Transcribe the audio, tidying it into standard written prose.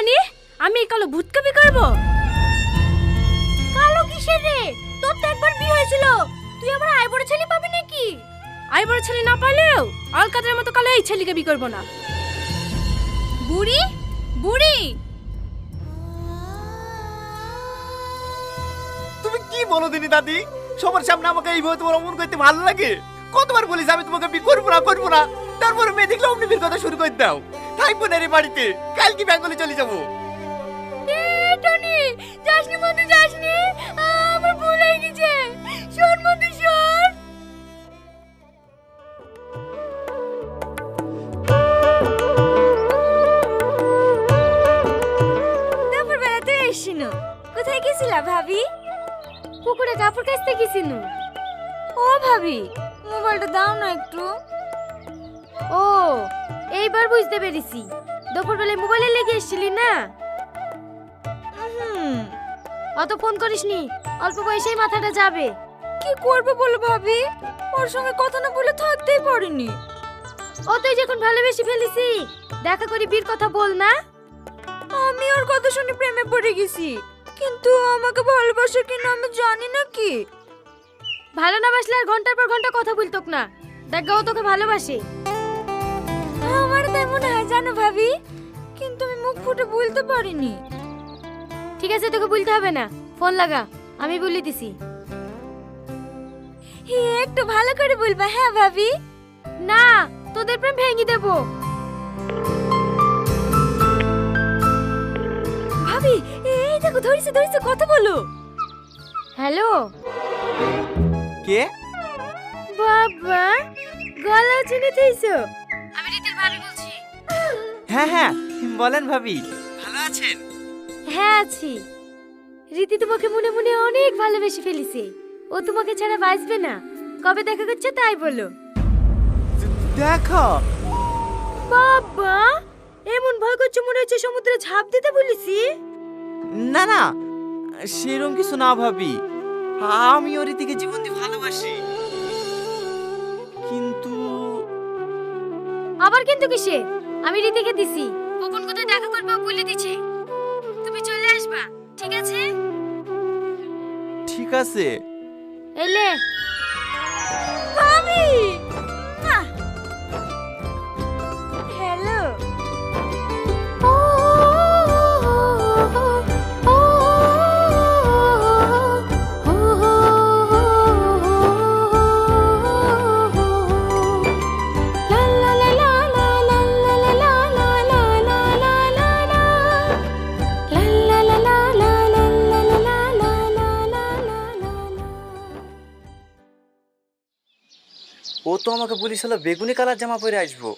মানে আমি এই কালো ভূতকে বিয়ে করবো? কালো কিসের রে? তোর তো একবার বিয়ে হয়েছিল, তুই আবার আইবড় ছেলে পাবি নাকি? আইবড় ছেলে না পাইলেও অলকাদের মতো কালো এই ছেলেকে বিয়ে করবো না। বুড়ি বুড়ি, তুমি কি বলো দিনি দাদি? সবার সামনে আমাকে এইভাবে তোমার অমন করতে ভালো লাগে? কতবার বলিস আমি তোমাকে বিয়ে করবো না করবো না, তারপরে মেয়ে দেখলে অমনি বিয়ের কথা শুরু করে দাও। থাকবো না রে বাড়িতে, কালকে বেঙ্গলে চলে যাবো। টনি যাসনি বন্ধু, যাসনি, আমার ভুল হয়ে গেছে। শোন বন্ধু শোন। দুপুর বেলা তুই এসছিনু, কোথায় গেছিলা ভাবি? পুকুরে কাপড় কাচতে গেছিনু। ও ভাবি, মোবাইলটা দাও না একটু। ও এইবার বুঝতে পেরেছি, দুপুর বেলায় মোবাইলে লেগে এসেছিলি না? অত ফোন করিসনি, অল্প বয়সেই মাথাটা যাবে। কি করবে বলো ভাবি, ওর সঙ্গে কথা না বলে থাকতেই পারিনি। ও তুই যখন ভালোবেসে ফেলিসি, দেখা করি বীর কথা বল না। আমি ওর কথা শুনে প্রেমে পড়ে গেছি, কিন্তু আমাকে ভালোবাসে কিনা আমি জানি না কি। ভালো না বাসলে আর ঘন্টার পর ঘন্টা কথা বলতোক না, দেখ ও তোকে ভালোবাসে। আমার তাই মনে হয় জানো ভাবি, কিন্তু আমি মুখ ফুটে বলতে পারিনি। ঠিক আছে, তোকে বলতে হবে না, ফোন লাগা, আমি বলে দিছি। একটু ভালো করে বলবা হ্যাঁ ভাবি। না, তোদের প্রেম ভেঙে দেব। ভাবি এই দেখো, ধরেছে ধরেছে, কথা বলো। হ্যালো। কে? বাবা গলা চিনে দিয়েছো? আমি রীতির ভাবি বলছি। হ্যাঁ হ্যাঁ বলেন ভাবি, ভালো আছেন? হ্যাঁ আছি। রীতি তোমাকে মনে মনে অনেক ভালোবেসে ফেলেছে, ও তোমাকে ছাড়া বাঁচবে না। কবে দেখা করছে তাই বলো। দেখো বাবা এমন ভয় করছে মনে হচ্ছে সমুদ্রে ঝাঁপ দিতে বলেছি। না না, সেরকম কিছু না ভাবি, আমি ওর দিকে জীবন দিয়ে ভালোবাসি। কিন্তু আবার কিন্তু কিসে? আমি রীতিকে দিছি, কখন কোথায় দেখা করবে ও বলে দিছে। তুমি চলে আসবা, ঠিক আছে? ঠিক আছে। এলে ভাবি। হ্যালো। ও তো আমাকে বলিছিল বেগুনি কালার জামা পরে আসবো,